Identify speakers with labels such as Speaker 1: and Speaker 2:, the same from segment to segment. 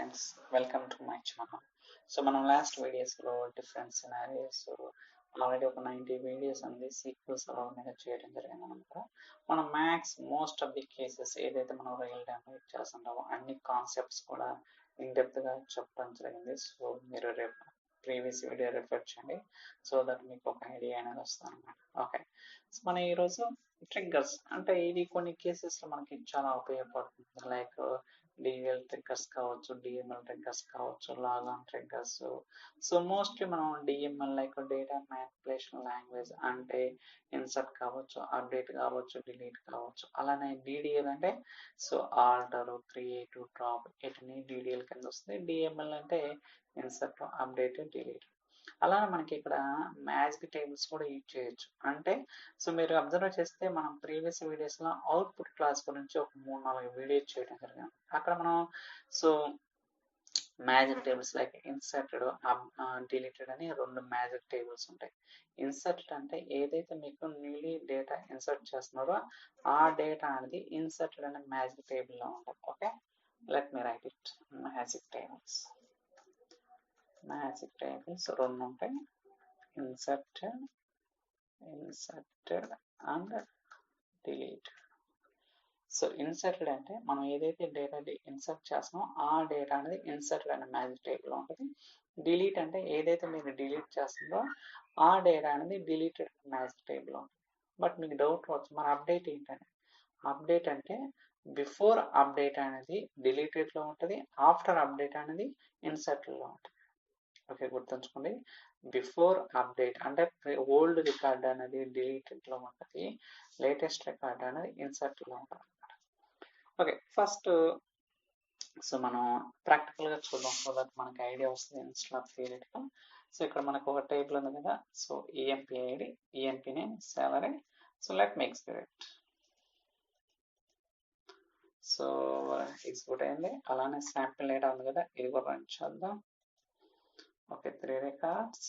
Speaker 1: friends, welcome to my channel. So మనం last వీడియోస్లో different scenarios already ఒక 90 videos ఉంది సీక్వెల్స్ అలా మీద చేయడం జరిగింది అనమాట. మనం max most of the cases ఏదైతే మనం రియల్ టైం యూజ్ చేస్తుంటామో అన్ని కాన్సెప్ట్స్ కూడా ఇన్ డెప్త్గా చెప్పడం జరిగింది. సో మీరు ప్రీవియస్ వీడియో రిఫర్ చేయండి సో దట్ మీకు ఒక ఐడియా అనేది వస్తుంది అనమాట. ఓకే, సో మనం ఈరోజు ట్రిగ్గర్స్ అంటే ఇది కొన్ని కేసెస్లో మనకి చాలా ఉపయోగపడుతుంది. లైక్ డిఎల్ ట్రిగ్గర్స్ కావచ్చు, డిఎంఎల్ ట్రిగ్గర్స్ కావచ్చు, లాగాన్ ట్రిగ్గర్స్. సో మోస్ట్లీ మనం DML like data manipulation language అంటే ఇన్సర్ట్ కావచ్చు, అప్డేట్ కావచ్చు, డిలీట్ కావచ్చు. అలానే డిడిఎల్ అంటే సో ఆల్టర్, క్రియేట్, డ్రాప్ వీటిని డిడిఎల్ కింద వస్తుంది. డిఎంఎల్ అంటే ఇన్సర్ట్, అప్డేట్, డిలీట్. అలానే మనకి ఇక్కడ మ్యాజిక్ టేబుల్స్ కూడా యూజ్ చేయొచ్చు. అంటే సో మీరు అబ్జర్వ్ చేస్తే మనం ప్రీవియస్ వీడియోస్లో అవుట్పుట్ క్లాస్ గురించి ఒక 3-4 వీడియోస్ చేయడం జరిగింది. అక్కడ మనం so magic tables like inserted, deleted అని 2 మ్యాజిక్ టేబుల్స్ ఉంటాయి. ఇన్సర్టెడ్ అంటే ఏదైతే మీకు న్యూలీ డేటా ఇన్సర్ట్ చేస్తున్నారో ఆ డేటా అనేది ఇన్సర్టెడ్ అనే మ్యాజిక్ టేబుల్లో ఉంటుంది. Okay, let me right it. Magic tables 2 ఉంటాయి, inserted and delete. So inserted అంటే మనం ఏదైతే డేటా ఇన్సర్ట్ చేస్తామో ఆ డేటా అనేది ఇన్సర్టెడ్ అనే మ్యాజిక్ టేబుల్లో ఉంటుంది. డిలీట్ అంటే ఏదైతే మీరు డిలీట్ చేస్తుందో ఆ డేటా అనేది డిలీటెడ్ మ్యాజిక్ టేబుల్లో ఉంటుంది. బట్ మీకు డౌట్ రావచ్చు, మరి అప్డేట్ ఏంటంటే అప్డేట్ అంటే బిఫోర్ అప్డేట్ అనేది డిలీటెడ్లో ఉంటుంది, ఆఫ్టర్ అప్డేట్ అనేది ఇన్సర్టెడ్లో ఉంటుంది. ఓకే, గుర్తుంచుకోండి. బిఫోర్ అప్డేట్ అంటే ఓల్డ్ రికార్డ్ అనేది డిలీటెడ్లో ఉంటుంది, లేటెస్ట్ రికార్డ్ అనేది ఇన్సర్ట్లో ఉంటుంది అనమాట. ఓకే, ఫస్ట్ సో మనం ప్రాక్టికల్గా చూద్దాం సో దట్ మనకి ఐడియా వస్తుంది ఇన్స్టెడ్ ఆఫ్ థియరిటికల్. సో ఇక్కడ మనకు ఒక టేబుల్ ఉంది కదా, so EMP ID, EMP name, salary. So let me experiment. So execute అయింది. అలానే శాంపిల్ డేటా ఉంది కదా, ఇది కూడా రన్ చేద్దాం. Okay, 3 records.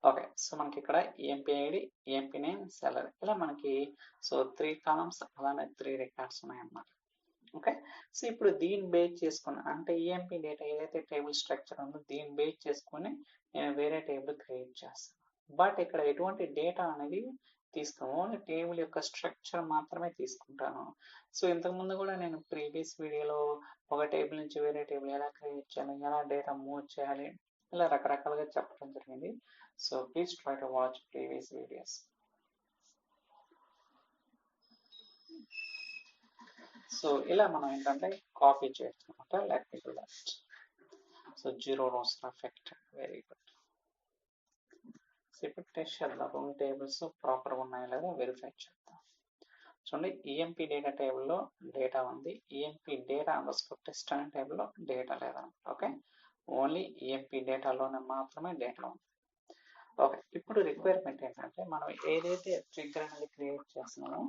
Speaker 1: ఓకే, సో మనకి ఇక్కడ EMP ID, EMP name, salary ఇలా మనకి సో 3 కాలమ్స్ అలానే 3 రికార్డ్స్ ఉన్నాయన్నమాట. ఓకే, సో ఇప్పుడు దీన్ని బేస్ చేసుకుని అంటే ఈఎంపీ డేటా ఏదైతే టేబుల్ స్ట్రక్చర్ ఉందో దీన్ని బేస్ చేసుకుని నేను వేరే టేబుల్ క్రియేట్ చేస్తాను. బట్ ఇక్కడ ఎటువంటి డేటా అనేది తీసుకోను, ఓన్లీ టేబుల్ యొక్క స్ట్రక్చర్ మాత్రమే తీసుకుంటాను. సో ఇంతకుముందు కూడా నేను ప్రీవియస్ వీడియోలో ఒక టేబుల్ నుంచి వేరే టేబుల్ ఎలా క్రియేట్ చేయాలి, ఎలా డేటా మూవ్ చేయాలి ఇలా రకరకాలుగా చెప్పడం జరిగింది. So please try to watch previous videos. So ఇలా మనం ఏంటంటే కాపీ చేయొచ్చు అనమాట. Let me do that. So 0 rows effect, very good. So ఇప్పుడు టెస్ట్ చేద్దాం 2 టేబుల్స్ ప్రాపర్గా ఉన్నాయో లేదో వెరిఫై చేద్దాం. చూడండి, ఈఎంపీ డేటా టేబుల్లో డేటా ఉంది, ఈఎంపీ డేటా అండర్స్కోర్ టెస్ట్ అనే టేబుల్లో డేటా లేదన్నమాట. ఓకే, ఓన్లీ ఈఎంపీ డేటాలోనే మాత్రమే డేటా ఉంది. ఓకే, ఇప్పుడు రిక్వైర్మెంట్ ఏంటంటే మనం ఏదైతే ట్రిగ్గర్ అనేది క్రియేట్ చేస్తున్నామో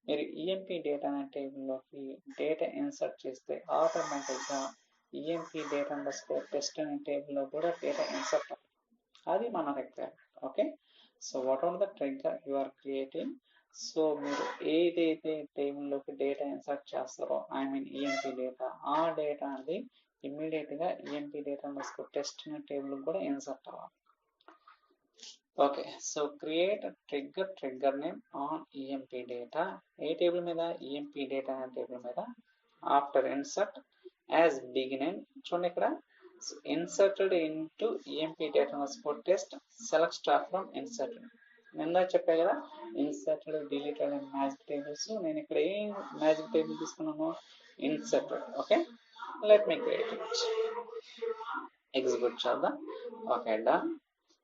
Speaker 1: మీరు ఈఎంపీ డేటా అనే టేబుల్లోకి డేటా ఇన్సర్ట్ చేస్తే ఆటోమేటిక్గా ఈఎంపీ డేటా అండర్స్కోర్ టెస్ట్ అనే టేబుల్లో కూడా డేటా ఇన్సర్ట్ అవుతుంది. అది మన requirement. Okay, so what are the trigger you are creating. So మీరు ఏదైతే టేబుల్లోకి డేటా ఇన్సర్ట్ చేస్తారో ఐ మీన్ ఈఎంపీ డేటా, ఆ డేటా అనేది ఇమ్మీడియట్గా ఈఎంపీ డేటా అండర్స్కోర్ టెస్ట్ అనే టేబుల్ కూడా ఇన్సర్ట్ అవ్వాలి. Okay, so create trigger name on EMP data. ఏ టేబుల్ మీద? ఈఎంపీ డేటా అనే టేబుల్ మీద. After insert as beginning. చూడండి ఇక్కడ inserted into EMP data underscore test, select star from inserted. నిందా చెప్పా కదా inserted, deleted and magic tables. నేను ఇక్కడ ఏం మ్యాజిక్ టేబుల్ తీసుకున్నాను? Inserted. Okay, let me create it. Execute చేద్దాం. Okay, done.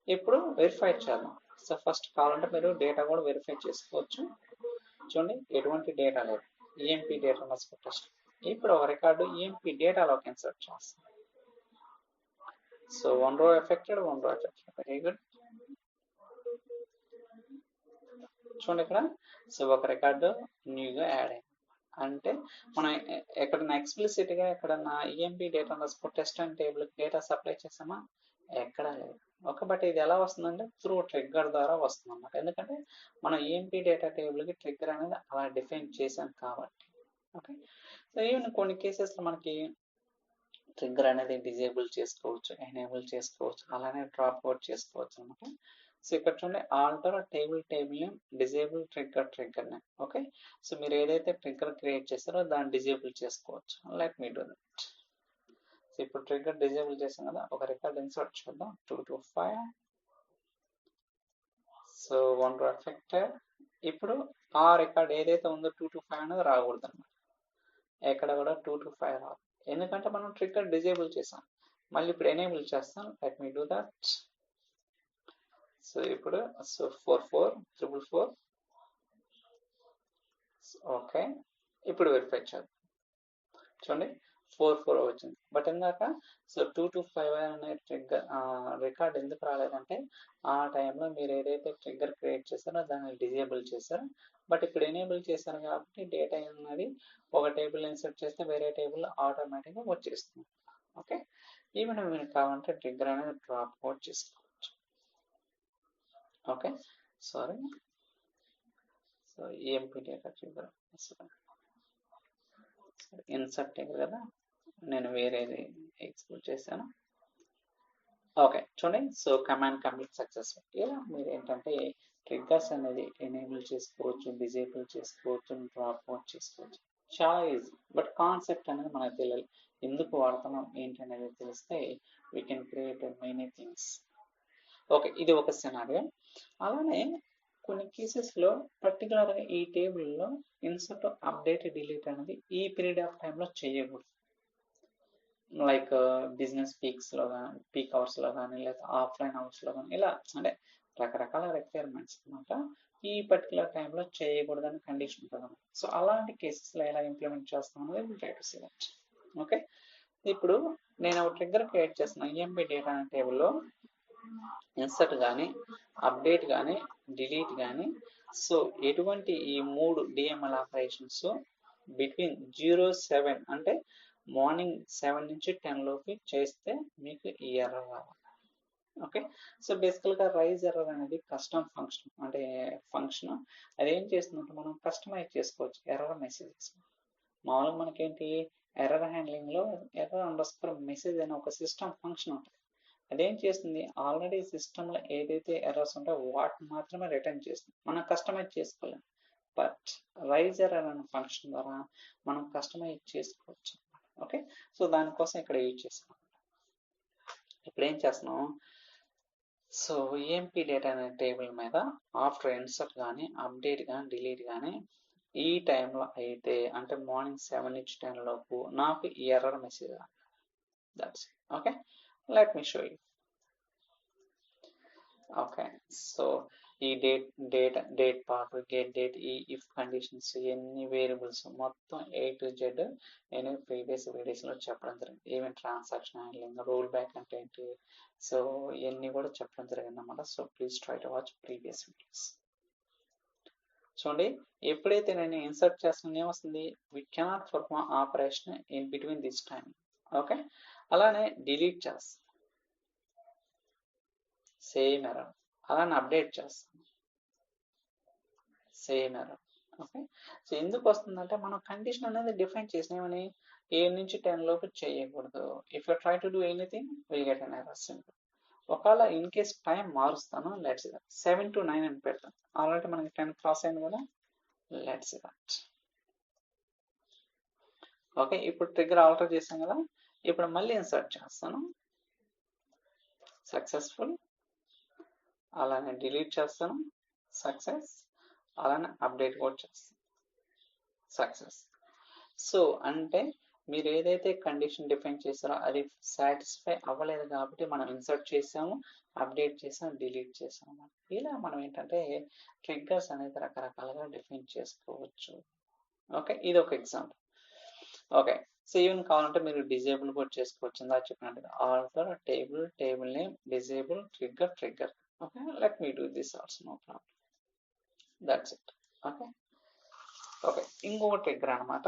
Speaker 1: ఇప్పుడు వెరిఫై చేద్దాం. సో ఫస్ట్ కావాలంటే మీరు డేటా కూడా వెరిఫై చేసుకోవచ్చు. చూడండి, ఎటువంటి డేటా లేదు, ఈఎంపీ డేటా అండర్స్కోర్ టెస్ట్. ఇప్పుడు ఒక రికార్డు ఈఎంపీ డేటాలోకి ఇన్సర్ట్ చేస్తాం. So 1 row affected, 1 row affected. Very good. చూడండి ఇక్కడ సో ఒక రికార్డు న్యూగా యాడ్ అయింది. అంటే మనం ఎక్కడన్నా ఎక్స్ప్లిసిట్గా ఎక్కడన్నా EMP data underscore test and టేబుల్కి డేటా సప్లై చేసామా? ఎక్కడా లేదు. ఓకే, బట్ ఇది ఎలా వస్తుందంటే త్రూ ట్రిగ్గర్ ద్వారా వస్తుంది అన్నమాట. ఎందుకంటే మనం ఈఎంపీ డేటా టేబుల్కి ట్రిగ్గర్ అనేది అలా డిఫైన్ చేసాం కాబట్టి. ఓకే. సో ఈవెన్ కొన్ని కేసెస్లో మనకి ట్రిగ్గర్ అనేది డిజేబుల్ చేసుకోవచ్చు, ఎనేబుల్ చేసుకోవచ్చు, అలానే డ్రాప్ అవుట్ చేసుకోవచ్చు అనమాట. సో ఇక్కడ చూడండి alter table name disable trigger name. Okay. So మీరు ఏదైతే ట్రిగ్గర్ క్రియేట్ చేస్తారో దాన్ని డిజేబుల్ చేసుకోవచ్చు. Let me do that. So ఇప్పుడు ట్రిగ్గర్ డిజేబుల్ చేసాం కదా, ఒక రికార్డ్ ఇన్సర్ట్ చేద్దాం 2 to 5. So 1 affected. ఇప్పుడు ఆ రికార్డ్ ఏదైతే ఉందో 2 to 5 అనేది రాకూడదు అనమాట. ఎక్కడ కూడా 2 to 5 రాదు, ఎందుకంటే మనం ట్రిగ్గర్ డిజేబుల్ చేసాం. మళ్ళీ ఇప్పుడు ఎనేబుల్ చేస్తాం. Let me do that. So ఇప్పుడు 44444. ఓకే. ఇప్పుడు వెరిఫై చేద్దాం. చూడండి 44 వచ్చింది. బట్ ఇందాక 2 to 5 అనే ట్రిగ్గర్ రికార్డ్ ఎందుకు రాలేదంటే ఆ టైంలో మీరు ఏదైతే ట్రిగ్గర్ క్రియేట్ చేశారో దాన్ని డిజేబుల్ చేశారు. బట్ ఇప్పుడు ఎనేబుల్ చేశారు కాబట్టి డేటా అనేది ఒక టేబుల్ ఇన్సర్ట్ చేస్తే వేరే టేబుల్ ఆటోమేటిక్గా వచ్చేస్తుంది. ఓకే. ఈవెన్ మీరు కావాలంటే ట్రిగ్గర్ అనేది డ్రాప్ అవుట్ చేసుకోవచ్చు. Okay. Sorry. So EMP data trigger insert కదా, నేను వేరేది ఎక్స్పోర్ట్ చేశాను. ఓకే చూడండి. So command complete successful. ఇలా మీరు ఏంటంటే ట్రిగ్గర్స్ అనేది ఎనేబుల్ చేసుకోవచ్చు, డిజేబుల్ చేసుకోవచ్చు, డ్రాప్ అవుట్ చేసుకోవచ్చు. చాలా ఈజీ. బట్ కాన్సెప్ట్ అనేది మనకు తెలియాలి, ఎందుకు వాడుతున్నాం ఏంటి అనేది తెలిస్తే we can create many things. Okay. ఇది ఒక సినారియో. అలానే కొన్ని కేసెస్లో పర్టికులర్గా ఈ టేబుల్లో ఇన్సర్ట్ అప్డేట్ డిలీట్ అనేది ఈ పీరియడ్ ఆఫ్ టైంలో చేయకూడదు. లైక్ బిజినెస్ పీక్స్లో కానీ, పీక్ అవర్స్లో కానీ, లేదా ఆఫ్లైన్ అవర్స్లో కానీ, ఇలా అంటే రకరకాల రిక్వైర్మెంట్స్ అనమాట. ఈ పర్టికులర్ టైంలో చేయకూడదని కండిషన్ ఉంటుంది. సో అలాంటి కేసెస్లో ఎలా ఇంప్లిమెంట్ చేస్తాం అనేది try to see that. Okay. ఇప్పుడు నేను ఒక ట్రిగ్గర్ క్రియేట్ చేస్తున్నా EMP డేటా అనే టేబుల్లో ఇన్సర్ట్ కానీ, అప్డేట్ కానీ, డిలీట్ కానీ. సో ఎటువంటి ఈ 3 DML ఆపరేషన్స్ బిట్వీన్ 07 అంటే మార్నింగ్ 7 నుంచి 10 లోపు చేస్తే మీకు ఈ ఎర్రర్ రావాలి. ఓకే. సో బేసికల్గా రైజ్ ఎర్రర్ అనేది కస్టమ్ ఫంక్షన్, అంటే ఫంక్షన్ అదేం చేస్తుందంటే మనం కస్టమైజ్ చేసుకోవచ్చు ఎర్రర్ మెసేజెస్. మామూలుగా మనకేంటి ఎర్రర్ హ్యాండ్లింగ్లో error_message అనే ఒక సిస్టమ్ ఫంక్షన్ ఉంటుంది. అదేం చేస్తుంది, ఆల్రెడీ సిస్టంలో ఏదైతే ఎర్రర్స్ ఉంటాయో వాటిని మాత్రమే రిటర్న్ చేస్తుంది, మనం కస్టమైజ్ చేసుకోలేము. బట్ రైజ్ ఎర్రర్ అనే ఫంక్షన్ ద్వారా మనం కస్టమైజ్ చేసుకోవచ్చు. ఓకే. సో దానికోసం ఇక్కడ యూజ్ చేస్తున్నాం. ఇప్పుడు ఏం చేస్తున్నాం, సో EMP డేటా అనే టేబుల్ మీద ఆఫ్టర్ ఇన్సర్ట్ కానీ, అప్డేట్ కానీ, డిలీట్ కానీ ఈ టైంలో అయితే అంటే మార్నింగ్ 7 నుంచి 10 లోపు నాకు ఈ ఎర్రర్ మెసేజ్ రావాలి. That's okay. Let me show you. Okay. So ఈ డేట్ పార్ట్, గెట్ డేట్, ఈ ఇఫ్ కండిషన్స్, ఎన్ని వేరియబుల్స్ మొత్తం A to Z నేను ప్రీవియస్ వీడియోస్లో చెప్పడం జరిగింది. Even transaction handling, roll back అంటే ఏంటి, సో ఇవన్నీ కూడా చెప్పడం జరిగింది అన్నమాట. So please try to watch previous videos. చూడండి ఎప్పుడైతే నేను ఇన్సర్ట్ చేస్తున్నా ఏమొస్తుంది, we cannot perform operation in between this time. Okay. అలానే డిలీట్ చేస్తాను, సేమ్ ఎర్రర్. అలానే అప్డేట్ చేస్తాను, సేమ్ ఎర్రర్. ఓకే. సో ఎందుకు వస్తుందంటే మనం కండిషన్ అనేది డిఫైన్ చేసినామని 7 నుంచి 10 లోపు చేయకూడదు. If you try to do anything will get an error simple. ఒకవేళ ఇన్ కేస్ టైం మారుస్తాను, లెట్స్ 7 to 9 అని పెడతాను. ఆల్రెడీ మనకి 10 క్రాస్ అయింది కదా, లెట్స్ దట్. ఓకే. ఇప్పుడు ట్రిగ్గర్ ఆల్టర్ చేసాం కదా, ఇప్పుడు మళ్ళీ ఇన్సర్ట్ చేస్తాను, సక్సెస్ఫుల్. అలానే డిలీట్ చేస్తాను, సక్సెస్. అలానే అప్డేట్ కూడా చేస్తాను, సక్సెస్. సో అంటే మీరు ఏదైతే కండిషన్ డిఫైన్ చేస్తారో అది సాటిస్ఫై అవ్వలేదు కాబట్టి మనం ఇన్సర్ట్ చేసాము, అప్డేట్ చేసాము, డిలీట్ చేసాము. ఇలా మనం ఏంటంటే ట్రిగ్గర్స్ అనేది రకరకాలుగా డిఫైన్ చేసుకోవచ్చు. ఓకే. ఇది ఒక ఎగ్జాంపుల్. ఓకే. సో ఈవెన్ కావాలంటే మీరు డిజేబుల్ కూడా చేసుకోవచ్చు. ఇందా చెప్పినట్టుగా alter table name disable trigger. Okay. Let me do this also, no problem. That's it. Okay. Okay. ఇంకొక ట్రిగ్గర్ అనమాట.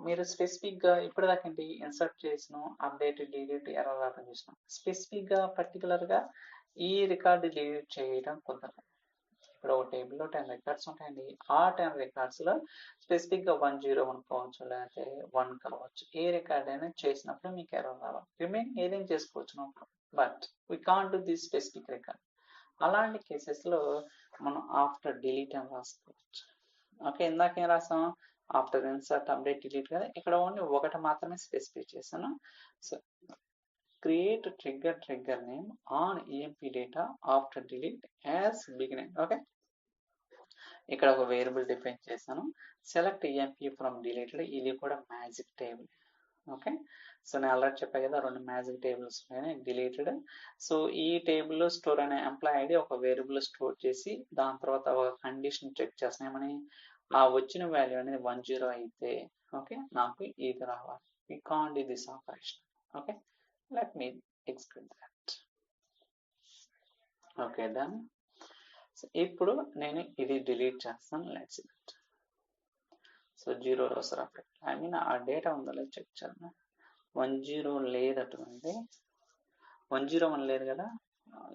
Speaker 1: మీరు స్పెసిఫిక్గా ఇప్పటిదాకా ఏంటి ఇన్సర్ట్ చేసిన, అప్డేట్, డిలీట్, ఎర్రర్ రావడం చూసినాం. స్పెసిఫిక్గా పర్టికులర్గా ఈ రికార్డు డిలీట్ చేయడం కుదరదు. ఇప్పుడు ఒక టేబుల్లో 10 రికార్డ్స్ ఉంటాయండి. ఆ 10 రికార్డ్స్లో స్పెసిఫిక్గా 101 కావచ్చు, లేకపోతే 1 కావచ్చు. ఏ రికార్డ్ అయినా చేసినప్పుడు మీకు ఎర్రర్ రావాలి. రిమైనింగ్ ఏదైనా చేసుకోవచ్చు, no problem. But we can't do this specific record. అలాంటి కేసెస్లో మనం ఆఫ్టర్ డిలీట్ అని రాసుకోవచ్చు. ఓకే, ఇందాకేం రాసాం? ఆఫ్టర్ ఇన్సర్ట్ అప్డేట్ డిలీట్ కదా. ఇక్కడ ఓన్లీ ఒకటి మాత్రమే స్పెసిఫై చేశాను. So create trigger name on emp data after delete as beginning. Okay, ఇక్కడ ఒక వేరియబుల్ డిఫైన్ చేశాను. సెలెక్ట్ emp ఫ్రమ్ డిలీటెడ్, ఇది కూడా మ్యాజిక్ టేబుల్. ఓకే, సో నేను ఆల్రెడీ చెప్పాను కదా, 2 మ్యాజిక్ టేబుల్స్ డిలీటెడ్. సో ఈ టేబుల్లో స్టోర్ అనే ఎంప్లాయ్ ఐడి ఒక వేరియబుల్ స్టోర్ చేసి దాని తర్వాత ఒక కండిషన్ చెక్ చేస్తాం. ఏమని? ఆ వచ్చిన వాల్యూ అనేది 10 అయితే ఓకే నాకు ఇది రావాలి. we can't do this operation. Okay, let me explain that. Okay, done. So ఇప్పుడు నేను ఇది డిలీట్ చేస్తాను. Let's it. So 0 rows reflect. I mean ఆ డేటా ఉందో లేదో చెక్ చేద్దాం. 10 లేదటువంటి, 101 లేదు కదా.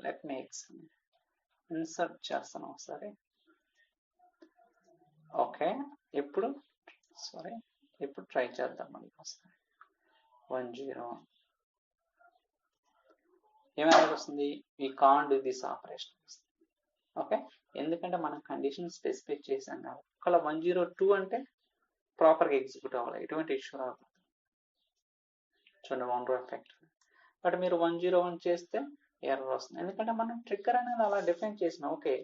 Speaker 1: లెట్ మీ ఇన్సర్ట్ చేస్తాను ఒకసారి. ఓకే, ఇప్పుడు ట్రై చేద్దాం మళ్ళీ ఒకసారి. 10 ఏమైనా వస్తుంది? We can't do this operation. Okay, ఎందుకంటే మనం కండిషన్ స్పెసిఫై చేసాం కాబట్టి. ఒకవేళ 102 అంటే ప్రాపర్గా ఎగ్జిక్యూట్ అవ్వాలి, ఎటువంటి ఇష్యూ రాదు. చూడండి 1 row ఎఫెక్ట్. బట్ మీరు 101 చేస్తే ఎర్రర్ వస్తుంది, ఎందుకంటే మనం ట్రిగ్గర్ అనేది అలా డిఫైన్ చేసినాం. ఓకే,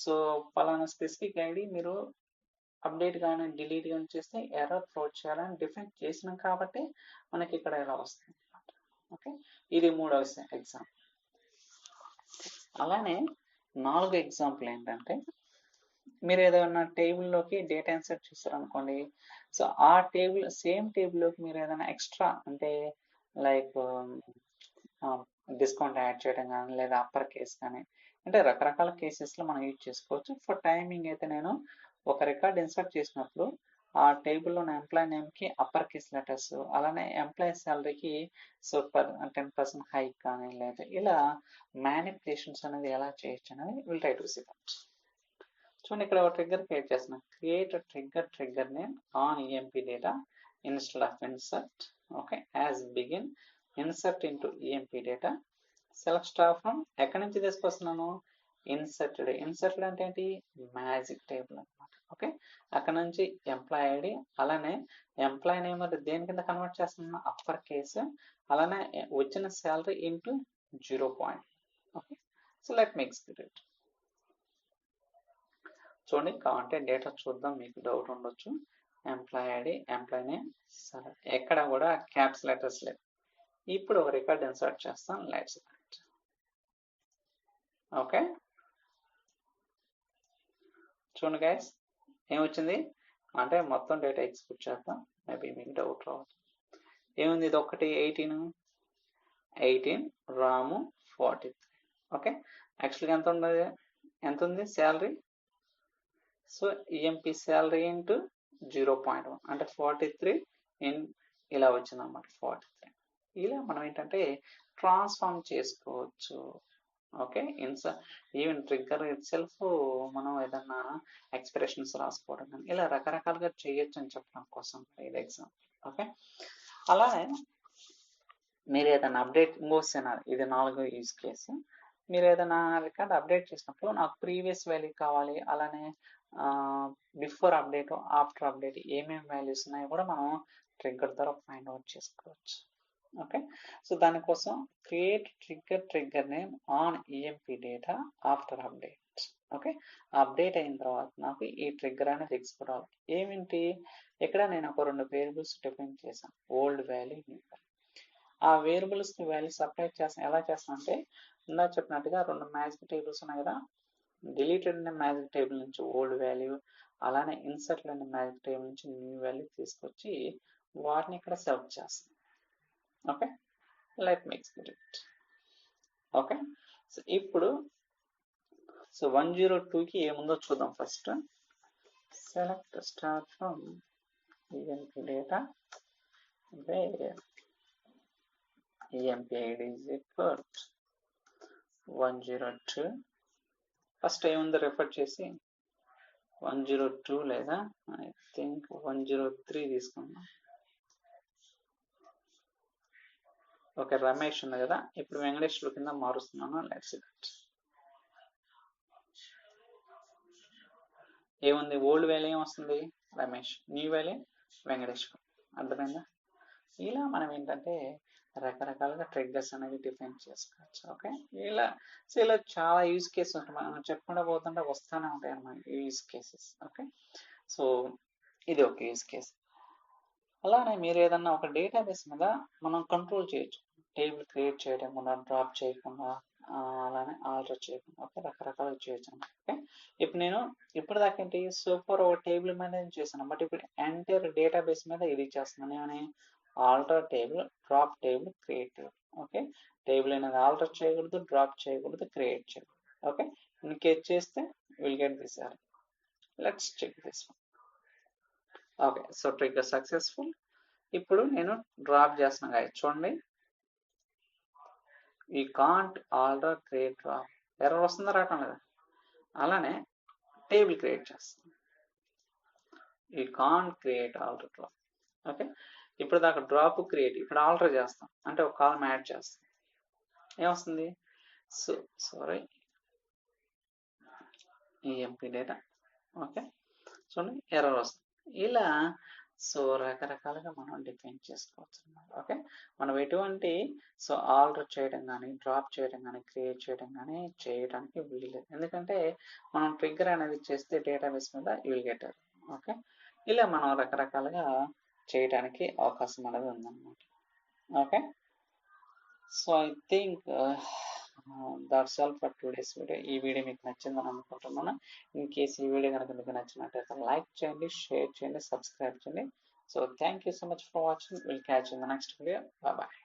Speaker 1: సో పలానా స్పెసిఫిక్ ఐడి మీరు అప్డేట్ కానీ డిలీట్ కానీ చేస్తే ఎర్రర్ త్రో చేయాలని డిఫైన్ చేసినాం కాబట్టి మనకి ఇక్కడ ఎలా వస్తుంది. ఓకే, ఇది 3వ ఎగ్జాంపుల్. అలానే 4వ ఎగ్జాంపుల్ ఏంటంటే, మీరు ఏదైనా టేబుల్లోకి డేటా ఇన్సర్ట్ చేస్తారనుకోండి. సో ఆ టేబుల్ సేమ్ టేబుల్లోకి మీరు ఏదైనా ఎక్స్ట్రా అంటే లైక్ డిస్కౌంట్ యాడ్ చేయడం కానీ లేదా అప్పర్ కేస్ కానీ, అంటే రకరకాల కేసెస్లో మనం యూజ్ చేసుకోవచ్చు. ఫర్ టైమింగ్ అయితే నేను ఒక రికార్డ్ ఇన్సర్ట్ చేసినప్పుడు ఆ టేబుల్లో ఉన్న ఎంప్లాయ్ నేమ్కి అప్పర్ కేస్ లెటర్స్, అలానే ఎంప్లాయీ శాలరీకి సో 10% హైక్ కానీ లేదా ఇలా మ్యానిపులేషన్స్ అనేది ఎలా చేయొచ్చు అనేది will try to see that. చూడండి, ఇక్కడ ఒక ట్రిగ్గర్ క్రియేట్ చేస్తున్నాం. Create trigger name on emp data instead of insert. Okay, as begin insert into emp data. Select star from, ఎక్కడి నుంచి తీసుకొస్తున్నాను? ఇన్సర్టెడ్. ఇన్సర్టెడ్ అంటే ఏంటి? మ్యాజిక్ టేబుల్ అనమాట. ఓకే, అక్కడ నుంచి ఎంప్లాయ్ ఐడి, అలానే ఎంప్లాయ్ నేమ్ దేని కింద కన్వర్ట్ చేస్తున్నా? అప్పర్ కేసు, అలానే వచ్చిన salary into 0. Okay, so let me explain. చూడండి, కావాలంటే డేటా చూద్దాం, మీకు డౌట్ ఉండొచ్చు. ఎంప్లాయ్ ఐడి, ఎంప్లాయ్ నేమ్, సరే ఎక్కడ కూడా క్యాప్స్ లెటర్స్ లేదు. ఇప్పుడు ఒక రికార్డ్ ఇన్సర్ట్ చేస్తాం. Let's it. ఓకే, చూడండి గైస్, ఏమొచ్చింది అంటే మొత్తం డేటా ఎక్స్పోర్ట్ చేద్దాం. మేబీ మీకు డౌట్ రావచ్చు. ఏముంది? ఇది ఒకటి 18 రాము 43. ఓకే, యాక్చువల్గా ఎంత ఉంది salary? So EMP salary into 0.1 అంటే 43 ఇలా వచ్చింది అన్నమాట. 43 ఇలా మనం ఏంటంటే ట్రాన్స్ఫార్మ్ చేసుకోవచ్చు. Okay, even trigger it self మనం ఏదన్నా ఎక్స్ప్రెషన్స్ రాసుకోవడం కానీ ఇలా రకరకాలుగా చేయొచ్చు అని చెప్పడం కోసం ఇది ఎగ్జాంపుల్. ఓకే, అలానే మీరు ఏదైనా అప్డేట్, ఇంకోసేనారు, ఇది 4వ యూజ్ కేసు. మీరు ఏదైనా రికార్డ్ అప్డేట్ చేసినప్పుడు నాకు ప్రీవియస్ వాల్యూ కావాలి, అలానే బిఫోర్ అప్డేట్, ఆఫ్టర్ అప్డేట్ ఏమేమి వాల్యూస్ ఉన్నాయో కూడా మనం ట్రిగ్గర్ ద్వారా ఫైండ్ అవుట్ చేసుకోవచ్చు. ఓకే, సో దానికోసం create trigger name on emp data after update. Okay, update అయిన తర్వాత నాకు ఈ ట్రిగ్గర్ అనేది ఎగ్జిక్యూట్ అవ్వాలి. ఏమిటి? ఇక్కడ నేను ఒక 2 వేరియబుల్స్ డిఫైన్ చేశాను, ఓల్డ్ వాల్యూ, న్యూ వాల్యూ. ఆ వేరియబుల్స్ వాల్యూ సపరేట్ చేస్తాను. ఎలా చేస్తాను అంటే ఇందా చెప్పినట్టుగా 2 మ్యాజిక్ టేబుల్స్ ఉన్నాయి కదా. డిలీటెడ్ అనే మ్యాజిక్ టేబుల్ నుంచి ఓల్డ్ వాల్యూ, అలానే ఇన్సర్ట్ అనే మ్యాజిక్ టేబుల్ నుంచి న్యూ వాల్యూ తీసుకొచ్చి వాటిని ఇక్కడ సెలెక్ట్ చేస్తాను. Okay, let me explain it. Okay, so ఇప్పుడు 102కి ఏముందో చూద్దాం. First select star from emp data where emp id is equal to 102 first ఏముందో రెఫర్ చేసి 102 లేదా ఐ థింక్ 103 తీసుకుందాం. ఓకే, రమేష్ ఉంది కదా, ఇప్పుడు వెంకటేశ్వరు కింద మారుస్తున్నాను. Let's it. ఏముంది, ఓల్డ్ వాల్యూ ఏమొస్తుంది రమేష్, న్యూ వాల్యూ వెంకటేశ్వర్. అర్థమైందా? ఇలా మనం ఏంటంటే రకరకాలుగా ట్రిగ్గర్స్ అనేది డిఫైన్ చేసుకోవచ్చు. ఓకే, ఇలా చాలా యూజ్ కేసెస్ ఉంటాయి, మనం చెప్పుకుంటూ పోతుంటే వస్తూనే ఉంటాయి అన్నమాట యూజ్ కేసెస్. ఓకే, సో ఇది ఒక యూజ్ కేస్. అలానే మీరు ఏదన్నా ఒక డేటాబేస్ మీద మనం కంట్రోల్ చేయొచ్చు, టేబుల్ క్రియేట్ చేయకుండా, డ్రాప్ చేయకుండా, అలానే ఆల్టర్ చేయకుండా. ఓకే, రకరకాలుగా చేయొచ్చు అన్నమాట. ఓకే, ఇప్పుడు నేను ఇప్పటిదాకా ఏంటి సూపర్ ఒక టేబుల్ మీద చేశాను, బట్ ఇప్పుడు ఎంటైర్ డేటాబేస్ మీద ఇది చేస్తున్నాను. ఏమని alter table, drop table, create table. Okay, table అనేది ఆల్టర్ చేయకూడదు, డ్రాప్ చేయకూడదు, క్రియేట్ చేయకూడదు. ఓకే, ఇన్కేస్ చేస్తే will get this error. Let's check this one. Okay, so trigger successful. ఇప్పుడు నేను డ్రాప్ చేస్తున్నాను guys, చూడండి, ఈ can't alter create drop error వస్తుందా రావటం లేదా. అలానే టేబుల్ క్రియేట్ చేస్తాను, ఈ can't create alter drop. Okay, ఇప్పుడు దాకా డ్రాప్ క్రియేట్, ఇప్పుడు ఆల్టర్ చేస్తాం అంటే ఒక కాలం యాడ్ చేస్తాం, ఏమొస్తుంది, so sorry MP data. Okay, చూడండి ఎర్రర్ వస్తుంది. ఇలా సో రకరకాలుగా మనం డిఫైన్ చేసుకోవచ్చు అన్నమాట. ఓకే, మనం ఎటువంటి సో ఆల్టర్ చేయడం కానీ, డ్రాప్ చేయడం కానీ, క్రియేట్ చేయడం కానీ చేయడానికి వీల్లేదు, ఎందుకంటే మనం ట్రిగ్గర్ అనేది చేస్తే డేటాబేస్ మీద విల్ గెట్ ఎర్రర్. ఓకే, ఇలా మనం రకరకాలుగా చేయడానికి అవకాశం అనేది ఉందన్నమాట. Okay, so I think that's all for today's video. ఈ వీడియో మీకు నచ్చిందని అనుకుంటున్నాను. ఇన్ కేసు ఈ వీడియో కనుక మీకు నచ్చినట్లయితే లైక్ చేయండి, షేర్ చేయండి, సబ్స్క్రైబ్ చేయండి. So thank you so much for watching. Will catch in the next video. Bye bye.